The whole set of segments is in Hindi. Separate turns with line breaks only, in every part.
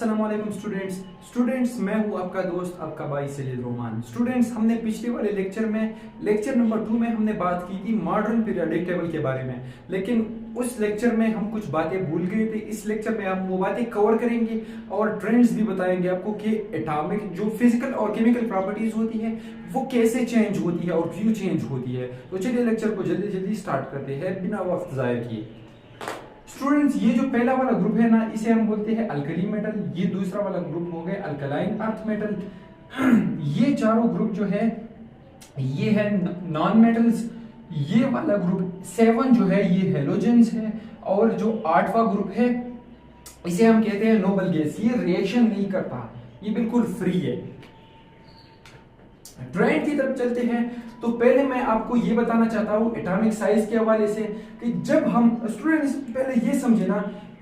अस्सलाम वालेकुम स्टूडेंट्स मैं हूं आपका दोस्त आपका भाई सलील रोमान। स्टूडेंट्स, हमने पिछले वाले लेक्चर नंबर 2 में हमने बात की थी मॉडर्न पीरियोडिक टेबल के बारे में, लेकिन उस लेक्चर में हम कुछ बातें भूल गए थे। इस लेक्चर में हम वो बातें कवर करेंगे और ट्रेंड्स भी बताएंगे आपको कि एटॉमिक जो फिजिकल और केमिकल प्रॉपर्टीज होती है वो कैसे चेंज होती है और क्यों चेंज होती है। तो चलिए लेक्चर को जल्दी जल्दी स्टार्ट करते हैं बिना वक्त जाया किए। स्टूडेंट्स, ये जो पहला वाला ग्रुप है ना, इसे हम बोलते हैं अल्कली मेटल। ये दूसरा वाला ग्रुप हो गया अल्कलाइन अर्थ मेटल। ये चारों ग्रुप जो है ये है नॉन मेटल्स। ये वाला ग्रुप 7 जो है ये हेलोजेंस है, और जो 8वां ग्रुप है इसे हम कहते हैं नोबल गैस। ये रिएक्शन नहीं करता, ये बिल्कुल फ्री है। ट्रेंड की तरफ चलते हैं तो पहले मैं आपको ये बताना चाहता हूं एटॉमिक साइज के हवाले से कि जब हम स्टूडेंट्स पहले ये समझे ना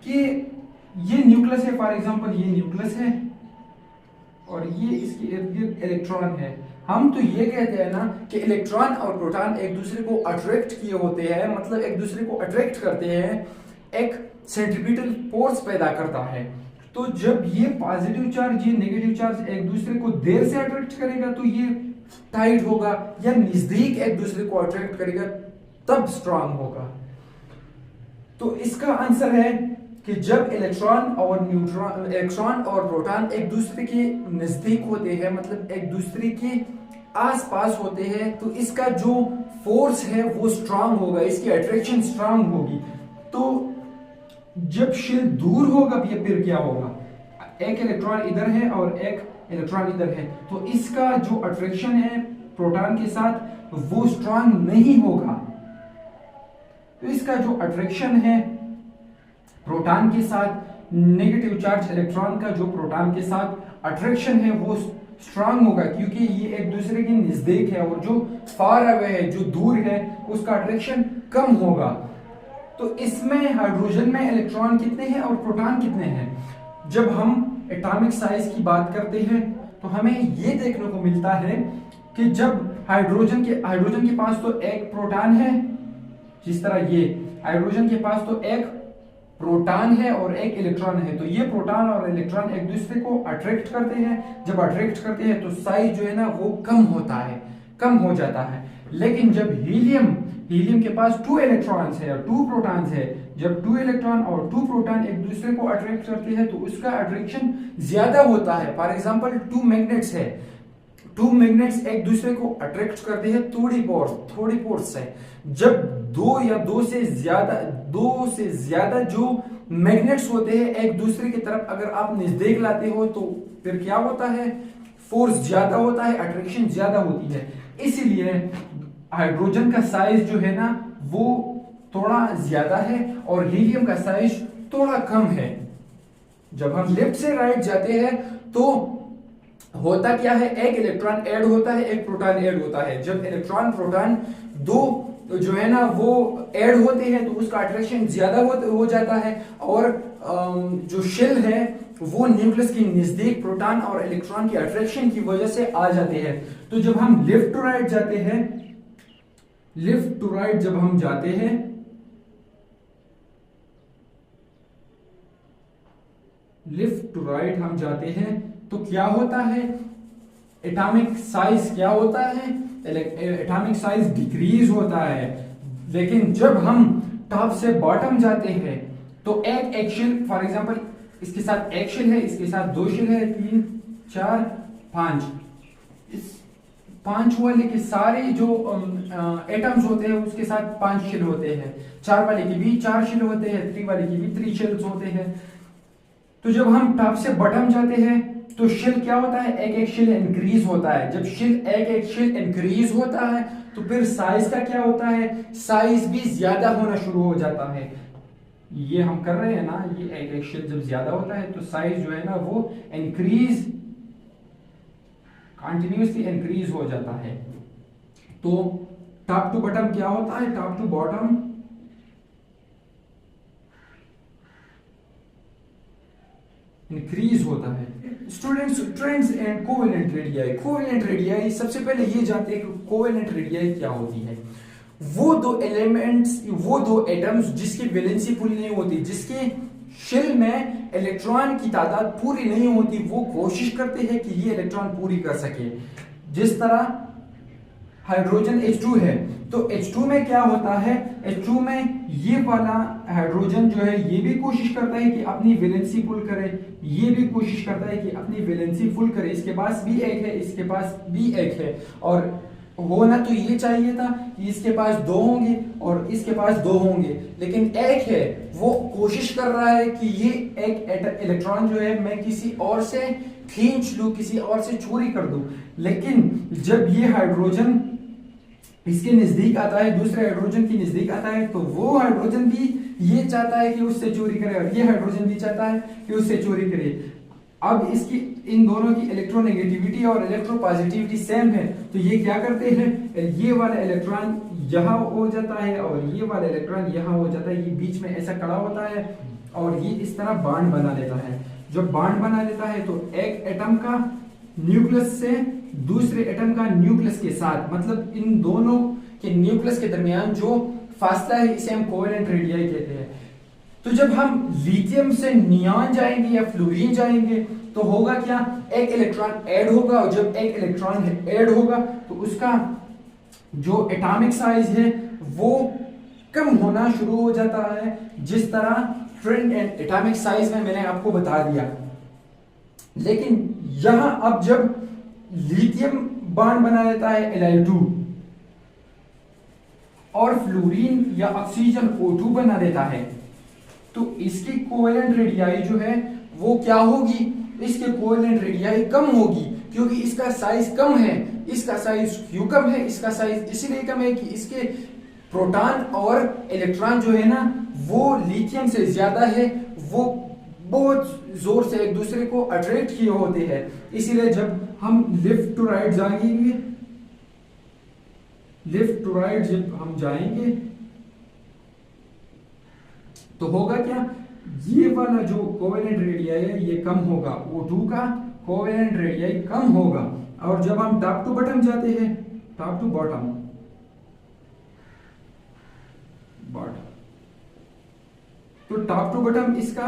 कि ये न्यूक्लियस है, फॉर एग्जांपल ये न्यूक्लियस है और ये इसके इर्द गिर्द इलेक्ट्रॉन है। हम तो ये कहते हैं ना कि इलेक्ट्रॉन और प्रोटॉन एक दूसरे को अट्रैक्ट किए होते हैं, मतलब एक दूसरे को अट्रैक्ट करते हैं, एक सेंट्रीपिटल फोर्स पैदा करता है। तो जब ये पॉजिटिव चार्ज ये नेगेटिव चार्ज एक दूसरे को देर से अट्रैक्ट करेगा तो ये टाइट होगा, या नजदीक एक दूसरे को अट्रैक्ट करेगा तब स्ट्रांग होगा। तो इसका आंसर है कि जब इलेक्ट्रॉन और प्रोटॉन एक दूसरे के नजदीक होते हैं, मतलब एक दूसरे के आसपास होते हैं, तो इसका जो फोर्स है वो स्ट्रांग होगा, इसकी अट्रैक्शन स्ट्रांग होगी। तो जब शेल दूर होगा फिर क्या होगा, एक इलेक्ट्रॉन इधर है और एक इलेक्ट्रॉन इधर है, तो इसका जो अट्रैक्शन है प्रोटॉन के साथ वो स्ट्रांग नहीं होगा। तो इसका जो अट्रैक्शन है प्रोटॉन के साथ, नेगेटिव चार्ज इलेक्ट्रॉन का जो प्रोटॉन के साथ अट्रैक्शन है वो स्ट्रांग होगा, क्योंकि ये एक दूसरे के नजदीक है, और जो फार अवे है जो दूर है उसका अट्रैक्शन कम होगा। तो इसमें हाइड्रोजन में इलेक्ट्रॉन कितने हैं और प्रोटॉन कितने हैं। जब हम एटॉमिक साइज की बात करते हैं तो हमें ये देखने को मिलता है कि जब हाइड्रोजन के पास तो एक प्रोटॉन है, जिस तरह ये हाइड्रोजन के पास तो एक प्रोटॉन है और एक इलेक्ट्रॉन है, तो ये प्रोटॉन और इलेक्ट्रॉन एक दूसरे को अट्रैक्ट करते हैं। जब अट्रैक्ट करते हैं तो साइज जो है ना वो कम हो जाता है। लेकिन जब हीलियम के पास 2 इलेक्ट्रॉन्स है और 2 प्रोटॉन्स है, जब 2 इलेक्ट्रॉन और 2 प्रोटॉन एक दूसरे को अट्रैक्ट करते हैं तो उसका अट्रैक्शन ज्यादा होता है। फॉर एग्जांपल 2 मैग्नेट्स है, 2 मैग्नेट्स एक दूसरे को अट्रैक्ट करते हैं थोड़ी फोर्स से। जब 2 से ज्यादा जो मैग्नेट्स होते हैं एक दूसरे की तरफ अगर आप नजदीक लाते हो तो फिर क्या होता है, फोर्स ज्यादा होता है, अट्रैक्शन ज्यादा होती है। इसीलिए हाइड्रोजन का साइज जो है ना वो थोड़ा ज्यादा है और हीलियम का साइज थोड़ा कम है। जब हम लेफ्ट से राइट जाते हैं तो होता क्या है, एक इलेक्ट्रॉन ऐड होता है, एक प्रोटॉन ऐड होता है। जब इलेक्ट्रॉन प्रोटॉन 2 जो है ना वो ऐड होते हैं तो उसका अट्रैक्शन ज्यादा हो जाता है, और जो शेल है वो न्यूक्लियस के नजदीक प्रोटॉन और इलेक्ट्रॉन की अट्रैक्शन की वजह से आ जाते हैं। तो जब हम लेफ्ट टू राइट जाते हैं तो क्या होता है, एटॉमिक साइज क्या होता है, एटॉमिक साइज डिक्रीज होता है। लेकिन जब हम टॉप से बॉटम जाते हैं तो एक शेल, फॉर एग्जांपल इसके साथ एक शेल है, इसके साथ 2 शेल है, 3 4 5, इस 5 वाले के सारे जो एटम्स होते हैं उसके साथ 5 शेल होते हैं, 4 वाले के भी 4 शेल होते हैं, 3 वाले के भी 3 शेल्स होते हैं। तो जब हम टॉप से बॉटम जाते हैं तो शेल क्या होता है, एक शेल इंक्रीज होता है। जब एक शेल इंक्रीज होता है तो फिर साइज का क्या होता है, साइज भी ज्यादा होना शुरू हो जाता है। ये हम कर रहे हैं ना, ये एक शेल जब ज्यादा होता है तो साइज जो है ना वो कंटिन्यूअसली इंक्रीज हो जाता है। तो टॉप टू बॉटम क्या होता है, टॉप टू बॉटम इंक्रीज होता है। Students, trends and covalent radii सबसे पहले ये जानते हैं कि कोवेलेंट रेडियाई क्या होती है। वो दो एटम्स जिसकी वैलेंसी फुल नहीं होती, जिसके शेल में इलेक्ट्रॉन की तादाद पूरी नहीं होती, वो कोशिश करते हैं कि ये इलेक्ट्रॉन पूरी कर सके। जिस तरह हाइड्रोजन H2 है, तो H2 में क्या होता है, H2 में ये वाला हाइड्रोजन जो है ये भी कोशिश करता है कि अपनी वैलेंसी फुल करे, ये भी कोशिश करता है कि अपनी वैलेंसी फुल करे, इसके पास भी एक है, इसके पास भी एक है, और होना तो ये चाहिए था कि इसके पास दो होंगे और इसके पास दो होंगे, लेकिन एक है वो कोशिश कर रहा है कि ये एक इलेक्ट्रॉन जो है मैं किसी और से खींच लूं, किसी और से चोरी कर दूं। लेकिन जब ये हाइड्रोजन इसके नजदीक आता है, दूसरे हाइड्रोजन के नजदीक आता है, तो वो हाइड्रोजन भी ये चाहता है कि उससे चोरी करे और ये हाइड्रोजन भी चाहता है कि उससे चोरी करे। अब इसकी इन दोनों की इलेक्ट्रोनेगेटिविटी और इलेक्ट्रोपॉजिटिविटी सेम है, तो ये क्या करते हैं, ये वाला इलेक्ट्रॉन यहाँ हो जाता है और ये वाला इलेक्ट्रॉन यहाँ हो जाता है, ये बीच में ऐसा खड़ा होता है और ये इस तरह बॉन्ड बना लेता है। जब बॉन्ड बना लेता है तो एक एटम का न्यूक्लियस से दूसरे एटम का न्यूक्लियस के साथ, मतलब इन दोनों के न्यूक्लियस के दरमियान जो फासला है इसे हम कोवेलेंट रेडियाई कहते हैं। तो जब हम लिथियम से नियॉन जाएंगे या फ्लोरीन जाएंगे तो होगा क्या, एक इलेक्ट्रॉन ऐड होगा, और जब एक इलेक्ट्रॉन ऐड होगा तो उसका जो एटॉमिक साइज है वो कम होना शुरू हो जाता है, जिस तरह फ्रेंड एंड एटॉमिक साइज में मैंने आपको बता दिया। लेकिन यहां अब जब लिथियम बॉन्ड बना लेता है Li2 और फ्लोरीन या ऑक्सीजन O2 बना देता है, तो इसकी कोवेलेंट रेडियाई जो है वो क्या होगी, इसके कोवेलेंट रेडियाई कम होगी, क्योंकि इसका साइज कम है। इसका साइज क्यों कम है, इसका साइज इसलिए कम है कि इसके प्रोटॉन और इलेक्ट्रॉन जो है ना वो लिथियम से ज्यादा है, वो बहुत जोर से एक दूसरे को अट्रैक्ट किए होते हैं। इसीलिए जब हम लेफ्ट टू राइट जाएंगे, लेफ्ट टू राइट जब हम जाएंगे तो होगा क्या, ये वाला जो कोवेलेंट रेडियाई है ये कम होगा, O2 का कोवेलेंट रेडियाई कम होगा। और जब हम टॉप टू बॉटम जाते हैं, टॉप टू बॉटम, तो टॉप टू बॉटम इसका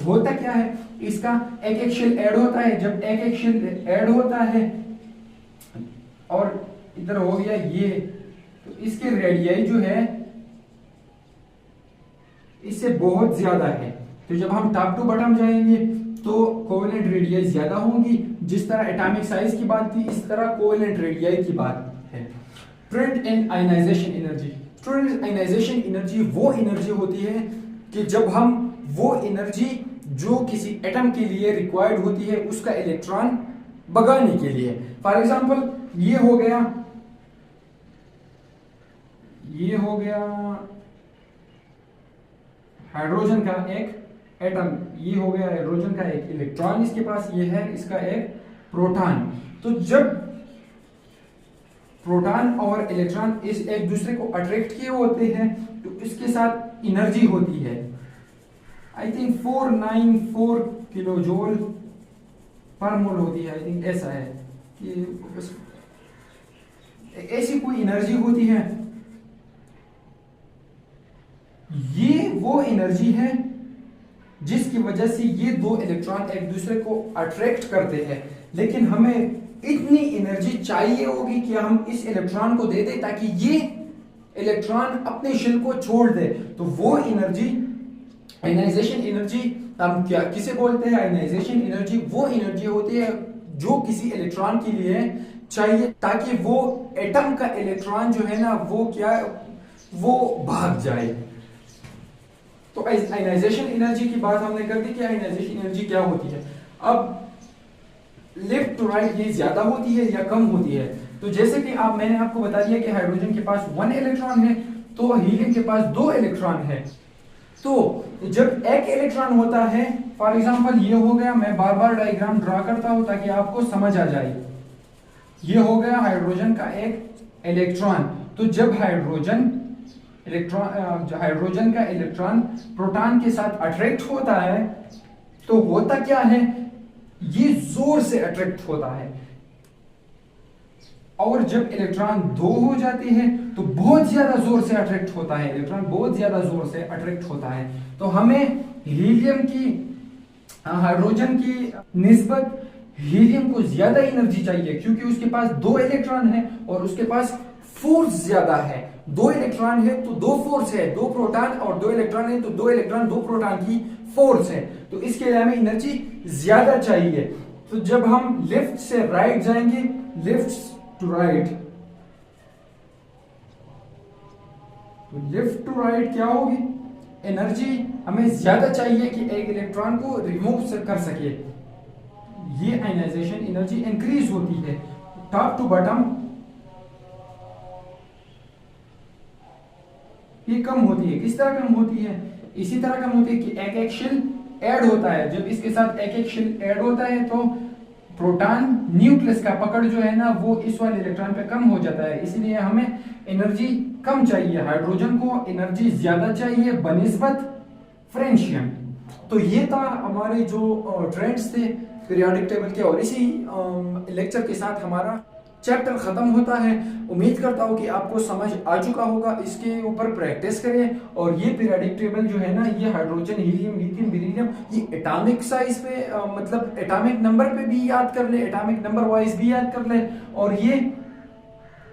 होता क्या है, इसका एक एक शेल ऐड होता है। जब एक एक शेल ऐड होता है और इधर हो गया ये, तो इसके रेडियाई जो है इससे बहुत ज्यादा है। तो जब हम टॉप टू बॉटम जाएंगे तो कोवेलेंट रेडियाई ज्यादा होंगी। जिस तरह एटॉमिक साइज की बात थी, इस तरह कोवेलेंट रेडियाई की बात है। Student and ionization energy, student ionization energy वो एनर्जी होती है कि जब हम वो एनर्जी जो किसी एटम के लिए रिक्वायर्ड होती है उसका इलेक्ट्रॉन भगाने के लिए। फॉर एग्जांपल ये हो गया हाइड्रोजन का एक एटम, ये हो गया हाइड्रोजन का एक इलेक्ट्रॉन, इसके पास ये है इसका एक प्रोटॉन। तो जब प्रोटॉन और इलेक्ट्रॉन इस एक दूसरे को अट्रैक्ट किए होते हैं तो इसके साथ एनर्जी होती है, आई थिंक 494 किलो जूल पर मोल होती है, आई थिंक ऐसा है कि ऐसी कोई एनर्जी होती है। ये वो एनर्जी है जिसकी वजह से ये दो इलेक्ट्रॉन एक दूसरे को अट्रैक्ट करते हैं। लेकिन हमें इतनी एनर्जी चाहिए होगी कि हम इस इलेक्ट्रॉन को दे दें ताकि ये इलेक्ट्रॉन अपने शेल को छोड़ दे। तो वो एनर्जी आयनाइजेशन एनर्जी हम क्या किसे बोलते हैं, आयनाइजेशन एनर्जी वो एनर्जी होती है जो किसी इलेक्ट्रॉन के लिए चाहिए ताकि वो एटम का इलेक्ट्रॉन जो है ना वो भाग जाए। तो आयनाइजेशन एनर्जी की बात हमने कर दी कि आयनाइजेशन एनर्जी क्या होती है। अब लेफ्ट टू राइट ये ज्यादा होती है या कम होती है। तो जैसे कि मैंने आपको बता दिया कि हाइड्रोजन के पास 1 इलेक्ट्रॉन है तो हीलियम के पास 2 इलेक्ट्रॉन है। तो जब एक इलेक्ट्रॉन होता है, फॉर एग्जांपल ये हो गया, मैं बार बार डायग्राम ड्रा करता हूं ताकि आपको समझ आ जाए। ये हो गया हाइड्रोजन का एक इलेक्ट्रॉन। तो जब हाइड्रोजन का इलेक्ट्रॉन प्रोटॉन के साथ अट्रैक्ट होता है तो होता क्या है, ये जोर से अट्रैक्ट होता है। और जब इलेक्ट्रॉन 2 हो जाते हैं तो बहुत ज्यादा जोर से अट्रैक्ट होता है, इलेक्ट्रॉन बहुत ज्यादा जोर से अट्रैक्ट होता है। तो हमें हीलियम की हाइड्रोजन की निस्बत हीलियम को ज्यादा एनर्जी चाहिए, क्योंकि उसके पास 2 इलेक्ट्रॉन है और उसके पास फोर्स ज्यादा है। 2 इलेक्ट्रॉन है तो 2 फोर्स है, 2 प्रोटॉन और 2 इलेक्ट्रॉन है तो 2 इलेक्ट्रॉन 2 प्रोटॉन की फोर्स है, तो इसके लिए हमें एनर्जी ज्यादा चाहिए। तो जब हम लेफ्ट से राइट जाएंगे, लेफ्ट टू राइट, तो लेफ्ट टू राइट क्या होगी, एनर्जी हमें ज्यादा चाहिए कि एक इलेक्ट्रॉन को रिमूव कर सके, ये आयनाइजेशन एनर्जी इंक्रीज होती है। टॉप टू बॉटम ये कम होती है। किस तरह कम होती है, इसी तरह कम होती है कि एक एक शेल ऐड होता है। जब इसके साथ एक एक शेल ऐड होता है तो प्रोटॉन न्यूक्लियस का पकड़ जो है ना वो इस वाले इलेक्ट्रॉन पे कम हो जाता है, इसलिए हमें एनर्जी कम चाहिए। हाइड्रोजन को एनर्जी ज्यादा चाहिए बनिस्बत फ्रेंशियम। तो ये था हमारे जो ट्रेंड्स थे पीरियोडिक टेबल के, और इसी लेक्चर के साथ हमारा चैप्टर खत्म होता है। उम्मीद करता हूँ कि आपको समझ आ चुका होगा, इसके ऊपर प्रैक्टिस करें। और ये पीरियोडिक टेबल जो है ना, ये हाइड्रोजन, हीलियम, लिथियम, बेरिलियम, ये एटॉमिक साइज पे मतलब एटॉमिक नंबर पे भी याद कर ले, एटॉमिक नंबर वाइज भी याद कर ले, और ये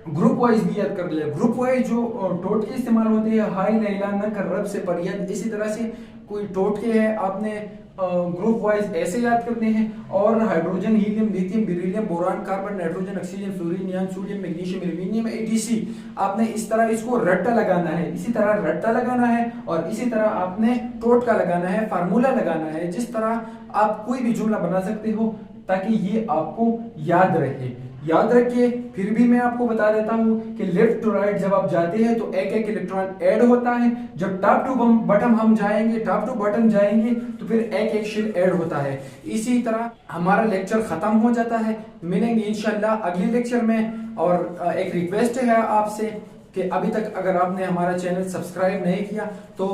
ग्रुप वाइज भी याद कर ले। ग्रुप वाइज जो टोटके इस्तेमाल होते हैं, हाई लैला न कर रब से परियद, इसी तरह से कोई टोटके है आपने ग्रुप वाइज ऐसे याद करते हैं। और hydrogen, helium, lithium, beryllium, boron, carbon, nitrogen, oxygen, fluorine, neon, sodium, magnesium, aluminium, etc, आपने इस तरह इसको रट्टा लगाना है, इसी तरह रट्टा लगाना है, और इसी तरह आपने टोटका लगाना है, फार्मूला लगाना है। जिस तरह आप कोई भी जुमला बना सकते हो ताकि ये आपको याद रहे। याद रखिए, फिर भी मैं आपको बता देता हूं कि लेफ्ट टू राइट जब आप जाते हैं तो एक एक इलेक्ट्रॉन ऐड होता है। जब टॉप टू बॉटम हम जाएंगे, टॉप टू बॉटम जाएंगे तो फिर एक एक शेल ऐड होता है। इसी तरह हमारा लेक्चर खत्म हो जाता है। मिलेंगे इंशाल्लाह अगले लेक्चर में। और एक रिक्वेस्ट है आपसे कि अभी तक अगर आपने हमारा चैनल सब्सक्राइब नहीं किया तो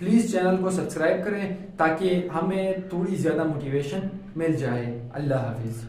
प्लीज चैनल को सब्सक्राइब करें ताकि हमें थोड़ी ज्यादा मोटिवेशन मिल जाए। अल्लाह हाफिज।